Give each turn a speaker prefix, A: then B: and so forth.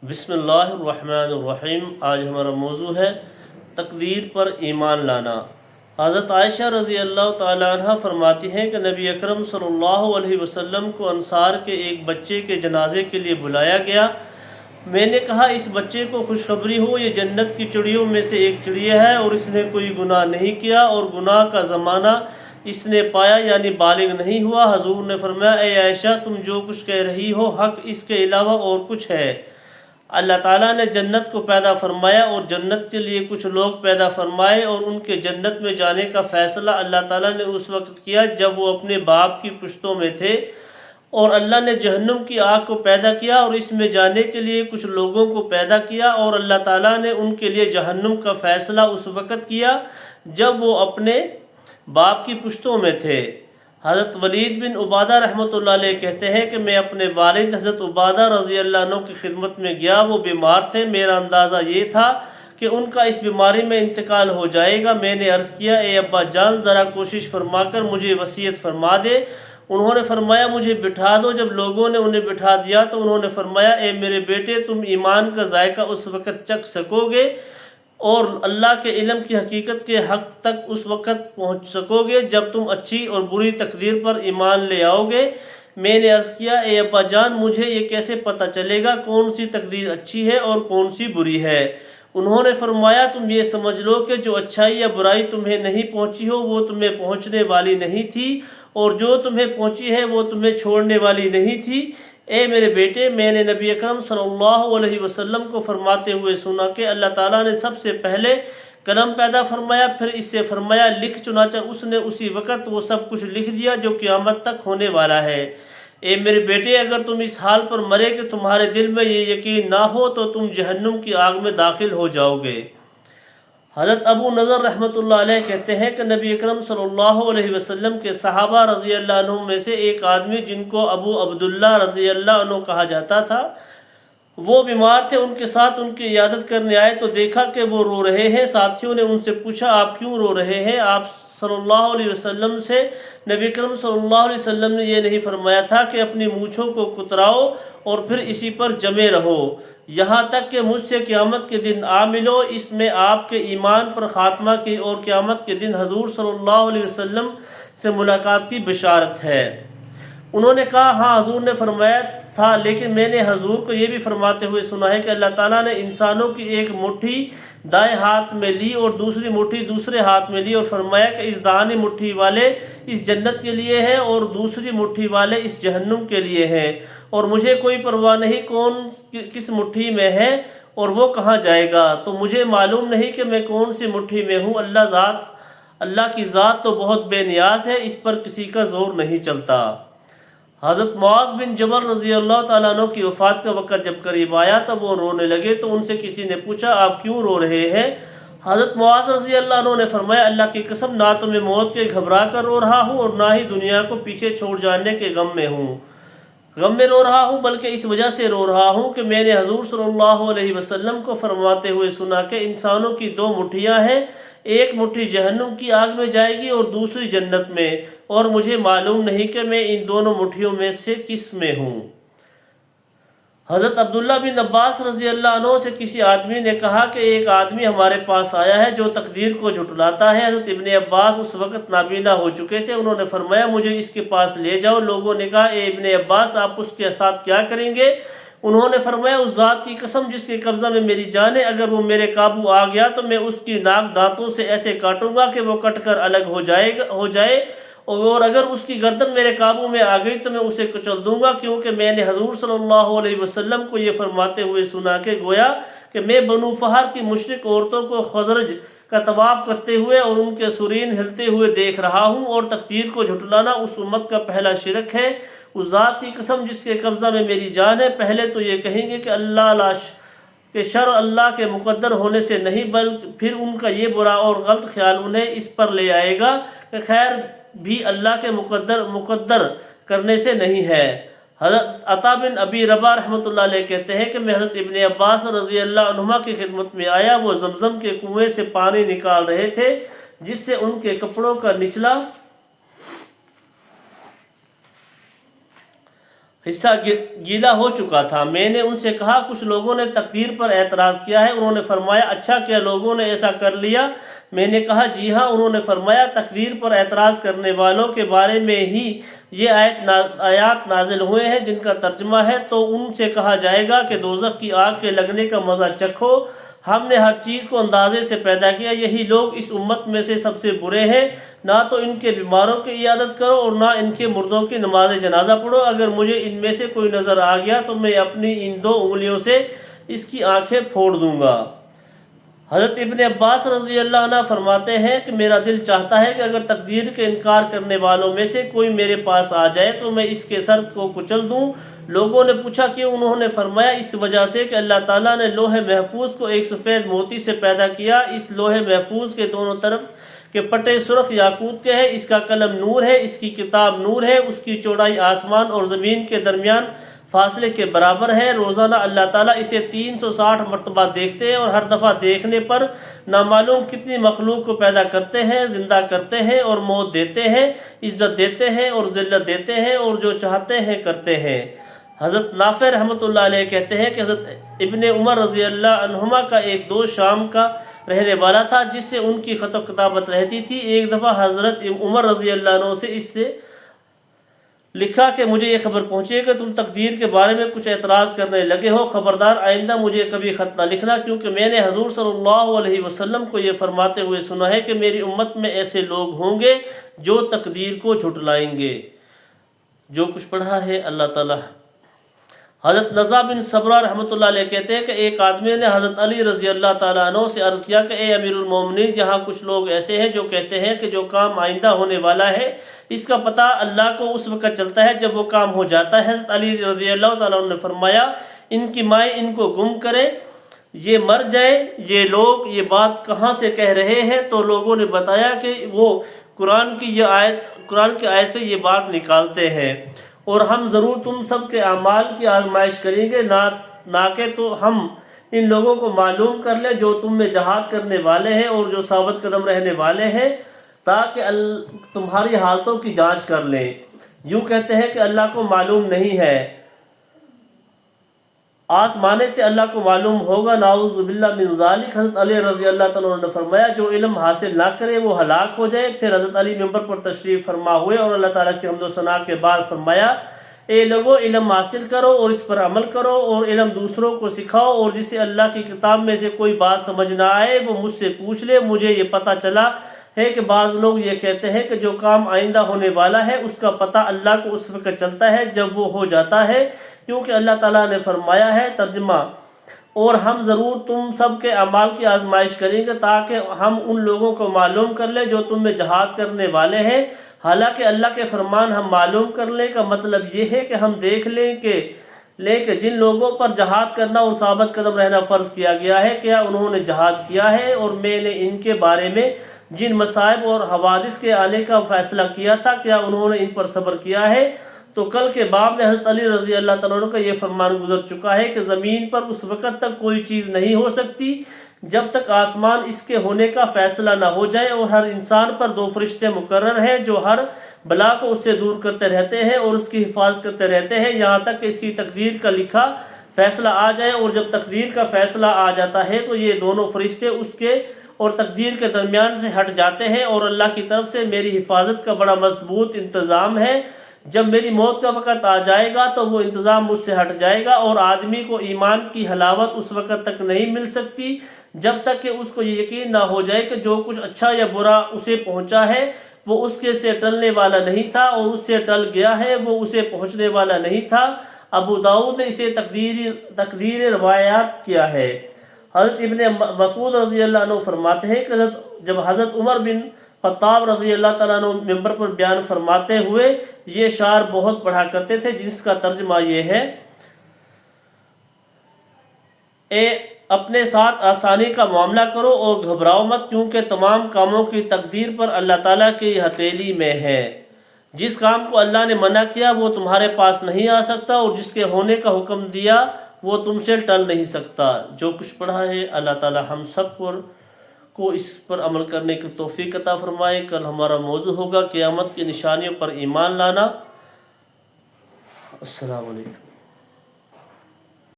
A: بسم اللہ الرحمن الرحیم۔ آج ہمارا موضوع ہے تقدیر پر ایمان لانا۔ حضرت عائشہ رضی اللہ تعالیٰ عنہ فرماتی ہیں کہ نبی اکرم صلی اللہ علیہ وسلم کو انصار کے ایک بچے کے جنازے کے لیے بلایا گیا۔ میں نے کہا اس بچے کو خوشخبری ہو، یہ جنت کی چڑیوں میں سے ایک چڑیا ہے اور اس نے کوئی گناہ نہیں کیا اور گناہ کا زمانہ اس نے پایا یعنی بالغ نہیں ہوا۔ حضور نے فرمایا اے عائشہ تم جو کچھ کہہ رہی ہو حق، اس کے علاوہ اور کچھ ہے۔ اللہ تعالیٰ نے جنت کو پیدا فرمایا اور جنت کے لیے کچھ لوگ پیدا فرمائے اور ان کے جنت میں جانے کا فیصلہ اللہ تعالیٰ نے اس وقت کیا جب وہ اپنے باپ کی پشتوں میں تھے، اور اللہ نے جہنم کی آگ کو پیدا کیا اور اس میں جانے کے لیے کچھ لوگوں کو پیدا کیا، اور اللہ تعالیٰ نے ان کے لیے جہنم کا فیصلہ اس وقت کیا جب وہ اپنے باپ کی پشتوں میں تھے۔ حضرت ولید بن عبادہ رحمۃ اللہ علیہ کہتے ہیں کہ میں اپنے والد حضرت عبادہ رضی اللہ عنہ کی خدمت میں گیا، وہ بیمار تھے، میرا اندازہ یہ تھا کہ ان کا اس بیماری میں انتقال ہو جائے گا۔ میں نے عرض کیا اے ابا جان ذرا کوشش فرما کر مجھے وصیت فرما دے۔ انہوں نے فرمایا مجھے بٹھا دو۔ جب لوگوں نے انہیں بٹھا دیا تو انہوں نے فرمایا اے میرے بیٹے تم ایمان کا ذائقہ اس وقت چکھ سکو گے اور اللہ کے علم کی حقیقت کے حق تک اس وقت پہنچ سکو گے جب تم اچھی اور بری تقدیر پر ایمان لے آؤ گے۔ میں نے عرض کیا اے ابا جان مجھے یہ کیسے پتہ چلے گا کون سی تقدیر اچھی ہے اور کون سی بری ہے؟ انہوں نے فرمایا تم یہ سمجھ لو کہ جو اچھائی یا برائی تمہیں نہیں پہنچی ہو وہ تمہیں پہنچنے والی نہیں تھی، اور جو تمہیں پہنچی ہے وہ تمہیں چھوڑنے والی نہیں تھی۔ اے میرے بیٹے میں نے نبی اکرم صلی اللہ علیہ وسلم کو فرماتے ہوئے سنا کہ اللہ تعالیٰ نے سب سے پہلے قلم پیدا فرمایا، پھر اس سے فرمایا لکھ، چنانچہ اس نے اسی وقت وہ سب کچھ لکھ دیا جو قیامت تک ہونے والا ہے۔ اے میرے بیٹے اگر تم اس حال پر مرے کہ تمہارے دل میں یہ یقین نہ ہو تو تم جہنم کی آگ میں داخل ہو جاؤ گے۔ حضرت ابو نضر رحمۃ اللہ علیہ کہتے ہیں کہ نبی اکرم صلی اللہ علیہ وسلم کے صحابہ رضی اللہ عنہ میں سے ایک آدمی جن کو ابو عبداللہ رضی اللہ عنہ کہا جاتا تھا، وہ بیمار تھے، ان کے ساتھ ان کی عیادت کرنے آئے تو دیکھا کہ وہ رو رہے ہیں۔ ساتھیوں نے ان سے پوچھا آپ کیوں رو رہے ہیں؟ آپ صلی اللہ علیہ وسلم سے نبی اکرم صلی اللہ علیہ وسلم نے یہ نہیں فرمایا تھا کہ اپنی مونچھوں کو کتراؤ اور پھر اسی پر جمے رہو یہاں تک کہ مجھ سے قیامت کے دن آ ملو؟ اس میں آپ کے ایمان پر خاتمہ کی اور قیامت کے دن حضور صلی اللہ علیہ وسلم سے ملاقات کی بشارت ہے۔ انہوں نے کہا ہاں حضور نے فرمایا تھا، لیکن میں نے حضور کو یہ بھی فرماتے ہوئے سنا ہے کہ اللہ تعالیٰ نے انسانوں کی ایک مٹھی دائیں ہاتھ میں لی اور دوسری مٹھی دوسرے ہاتھ میں لی اور فرمایا کہ اس دائیں مٹھی والے اس جنت کے لیے ہیں اور دوسری مٹھی والے اس جہنم کے لیے ہیں، اور مجھے کوئی پرواہ نہیں کون کس مٹھی میں ہے اور وہ کہاں جائے گا، تو مجھے معلوم نہیں کہ میں کون سی مٹھی میں ہوں۔ اللہ کی ذات تو بہت بے نیاز ہے، اس پر کسی کا زور نہیں چلتا۔ حضرت معاذ بن جبل رضی اللہ تعالیٰ عنہ کی وفات کا وقت جب قریب آیا تب وہ رونے لگے تو ان سے کسی نے پوچھا آپ کیوں رو رہے ہیں؟ حضرت معاذ رضی اللہ عنہ نے فرمایا اللہ کی قسم نہ تو میں موت کے گھبرا کر رو رہا ہوں اور نہ ہی دنیا کو پیچھے چھوڑ جانے کے غم میں رو رہا ہوں، بلکہ اس وجہ سے رو رہا ہوں کہ میں نے حضور صلی اللہ علیہ وسلم کو فرماتے ہوئے سنا کہ انسانوں کی دو مٹھیاں ہیں، ایک مٹھی جہنم کی آگ میں جائے گی اور دوسری جنت میں، اور مجھے معلوم نہیں کہ میں ان دونوں مٹھیوں میں سے کس میں ہوں۔ حضرت عبداللہ بن عباس رضی اللہ عنہ سے کسی آدمی نے کہا کہ ایک آدمی ہمارے پاس آیا ہے جو تقدیر کو جھٹلاتا ہے۔ حضرت ابن عباس اس وقت نابینا ہو چکے تھے، انہوں نے فرمایا مجھے اس کے پاس لے جاؤ۔ لوگوں نے کہا اے ابن عباس آپ اس کے ساتھ کیا کریں گے؟ انہوں نے فرمایا اس ذات کی قسم جس کے قبضہ میں میری جان ہے، اگر وہ میرے قابو آ گیا تو میں اس کی ناک دانتوں سے ایسے کاٹوں گا کہ وہ کٹ کر الگ ہو جائے، اور اگر اس کی گردن میرے قابو میں آ گئی تو میں اسے کچل دوں گا، کیونکہ میں نے حضور صلی اللہ علیہ وسلم کو یہ فرماتے ہوئے سنا کہ گویا کہ میں بنو فہر کی مشرک عورتوں کو خزرج کا طواف کرتے ہوئے اور ان کے سرین ہلتے ہوئے دیکھ رہا ہوں، اور تقدیر کو جھٹلانا اس امت کا پہلا شرک ہے۔ اس ذات کی قسم جس کے قبضہ میں میری جان ہے، پہلے تو یہ کہیں گے کہ کہ شر اللہ کے مقدر ہونے سے نہیں، بلکہ پھر ان کا یہ برا اور غلط خیال انہیں اس پر لے آئے گا کہ خیر بھی اللہ کے مقدر کرنے سے نہیں ہے۔ حضرت عطا بن ابی رباح رحمۃ اللہ علیہ کہتے ہیں کہ میں حضرت ابن عباس رضی اللہ عنہما کی خدمت میں آیا، وہ زمزم کے کنویں سے پانی نکال رہے تھے جس سے ان کے کپڑوں کا نچلا حصہ گیلا ہو چکا تھا۔ میں نے ان سے کہا کچھ لوگوں نے تقدیر پر اعتراض کیا ہے؟ انہوں نے فرمایا اچھا کیا لوگوں نے ایسا کر لیا؟ میں نے کہا جی ہاں۔ انہوں نے فرمایا تقدیر پر اعتراض کرنے والوں کے بارے میں ہی یہ آیات نازل ہوئے ہیں جن کا ترجمہ ہے تو ان سے کہا جائے گا کہ دوزخ کی آگ کے لگنے کا مزہ چکھو، ہم نے ہر چیز کو اندازے سے پیدا کیا، یہی لوگ اس امت میں سے سب سے برے ہیں، نہ تو ان کے بیماروں کی عیادت کرو اور نہ ان کے مردوں کی نماز جنازہ پڑھو، اگر مجھے ان میں سے کوئی نظر آ گیا تو میں اپنی ان 2 انگلیوں سے اس کی آنکھیں پھوڑ دوں گا۔ حضرت ابن عباس رضی اللہ عنہ فرماتے ہیں کہ میرا دل چاہتا ہے کہ اگر تقدیر کے انکار کرنے والوں میں سے کوئی میرے پاس آ جائے تو میں اس کے سر کو کچل دوں۔ لوگوں نے پوچھا کہ انہوں نے فرمایا اس وجہ سے کہ اللہ تعالیٰ نے لوح محفوظ کو ایک سفید موتی سے پیدا کیا، اس لوح محفوظ کے دونوں طرف کے پٹے سرخ یاقوت کے ہیں، اس کا قلم نور ہے، اس کی کتاب نور ہے، اس کی چوڑائی آسمان اور زمین کے درمیان فاصلے کے برابر ہے، روزانہ اللہ تعالیٰ اسے 360 مرتبہ دیکھتے ہیں اور ہر دفعہ دیکھنے پر نامعلوم کتنی مخلوق کو پیدا کرتے ہیں، زندہ کرتے ہیں اور موت دیتے ہیں، عزت دیتے ہیں اور ذلت دیتے ہیں اور جو چاہتے ہیں کرتے ہیں۔ حضرت نافع رحمۃ اللہ علیہ کہتے ہیں کہ حضرت ابن عمر رضی اللہ عنہما کا ایک دوست شام کا رہنے والا تھا جس سے ان کی خط و کتابت رہتی تھی۔ ایک دفعہ حضرت عمر رضی اللہ عنہ سے اس سے لکھا کہ مجھے یہ خبر پہنچی ہے کہ تم تقدیر کے بارے میں کچھ اعتراض کرنے لگے ہو، خبردار آئندہ مجھے کبھی خط نہ لکھنا، کیونکہ میں نے حضور صلی اللہ علیہ وسلم کو یہ فرماتے ہوئے سنا ہے کہ میری امت میں ایسے لوگ ہوں گے جو تقدیر کو جھٹلائیں گے۔ جو کچھ پڑھا ہے اللہ تعالیٰ۔ حضرت نزا بن صبرہ رحمۃ اللہ علیہ کہتے ہیں کہ ایک آدمی نے حضرت علی رضی اللہ تعالیٰ عنہ سے عرض کیا کہ اے امیر المومنین، یہاں کچھ لوگ ایسے ہیں جو کہتے ہیں کہ جو کام آئندہ ہونے والا ہے اس کا پتہ اللہ کو اس وقت چلتا ہے جب وہ کام ہو جاتا ہے۔ حضرت علی رضی اللہ تعالیٰ عنہ نے فرمایا ان کی مائیں ان کو گم کرے، یہ مر جائے، یہ لوگ یہ بات کہاں سے کہہ رہے ہیں؟ تو لوگوں نے بتایا کہ وہ قرآن کی آیت سے یہ بات نکالتے ہیں، اور ہم ضرور تم سب کے اعمال کی آزمائش کریں گے، نہ کہ تو ہم ان لوگوں کو معلوم کر لیں جو تم میں جہاد کرنے والے ہیں اور جو ثابت قدم رہنے والے ہیں، تاکہ تمہاری حالتوں کی جانچ کر لیں۔ یوں کہتے ہیں کہ اللہ کو معلوم نہیں ہے، آسمانے سے اللہ کو معلوم ہوگا، نعوذ باللہ من ذالک۔ حضرت علی رضی اللہ تعالیٰ عنہ نے فرمایا جو علم حاصل نہ کرے وہ ہلاک ہو جائے۔ پھر حضرت علی ممبر پر تشریف فرما ہوئے اور اللہ تعالیٰ کی حمد و ثنا کے بعد فرمایا اے لوگو علم حاصل کرو اور اس پر عمل کرو اور علم دوسروں کو سکھاؤ، اور جسے اللہ کی کتاب میں سے کوئی بات سمجھ نہ آئے وہ مجھ سے پوچھ لے۔ مجھے یہ پتہ چلا ہے کہ بعض لوگ یہ کہتے ہیں کہ جو کام آئندہ ہونے والا ہے اس کا پتہ اللہ کو اس وقت چلتا ہے جب وہ ہو جاتا ہے، کیونکہ اللہ تعالیٰ نے فرمایا ہے۔ ترجمہ: اور ہم ضرور تم سب کے اعمال کی آزمائش کریں گے تاکہ ہم ان لوگوں کو معلوم کر لیں جو تم میں جہاد کرنے والے ہیں، حالانکہ اللہ کے فرمان ہم معلوم کر لیں کا مطلب یہ ہے کہ ہم دیکھ لیں کہ جن لوگوں پر جہاد کرنا اور ثابت قدم رہنا فرض کیا گیا ہے کیا انہوں نے جہاد کیا ہے، اور میں نے ان کے بارے میں جن مصائب اور حوادث کے آنے کا فیصلہ کیا تھا کیا انہوں نے ان پر صبر کیا ہے۔ تو کل کے باب میں حضرت علی رضی اللہ تعالیٰ عنہ کا یہ فرمان گزر چکا ہے کہ زمین پر اس وقت تک کوئی چیز نہیں ہو سکتی جب تک آسمان اس کے ہونے کا فیصلہ نہ ہو جائے، اور ہر انسان پر 2 فرشتے مقرر ہیں جو ہر بلا کو اس سے دور کرتے رہتے ہیں اور اس کی حفاظت کرتے رہتے ہیں یہاں تک کہ اس کی تقدیر کا لکھا فیصلہ آ جائے، اور جب تقدیر کا فیصلہ آ جاتا ہے تو یہ دونوں فرشتے اس کے اور تقدیر کے درمیان سے ہٹ جاتے ہیں، اور اللہ کی طرف سے میری حفاظت کا بڑا مضبوط انتظام ہے۔ جب میری موت کا وقت آ جائے گا تو وہ انتظام مجھ سے ہٹ جائے گا، اور آدمی کو ایمان کی حلاوت اس وقت تک نہیں مل سکتی جب تک کہ اس کو یہ یقین نہ ہو جائے کہ جو کچھ اچھا یا برا اسے پہنچا ہے وہ اس کے سے ٹلنے والا نہیں تھا، اور اس سے ٹل گیا ہے وہ اسے پہنچنے والا نہیں تھا۔ ابو داؤد نے اسے تقدیر روایات کیا ہے۔ حضرت ابن مسعود رضی اللہ عنہ فرماتے ہیں کہ جب حضرت عمر بن خطاب رضی اللہ تعالیٰ عنہ ممبر پر بیان فرماتے ہوئے یہ شعر بہت پڑھا کرتے تھے جس کا ترجمہ یہ ہے: اے اپنے ساتھ آسانی کا معاملہ کرو اور گھبراؤ مت، کیونکہ تمام کاموں کی تقدیر پر اللہ تعالیٰ کی ہتھیلی میں ہے۔ جس کام کو اللہ نے منع کیا وہ تمہارے پاس نہیں آ سکتا، اور جس کے ہونے کا حکم دیا وہ تم سے ٹل نہیں سکتا۔ جو کچھ پڑھا ہے اللہ تعالیٰ ہم سب کو اس پر عمل کرنے کی توفیق عطا فرمائے۔ کل ہمارا موضوع ہوگا قیامت کی نشانیوں پر ایمان لانا۔ السلام علیکم۔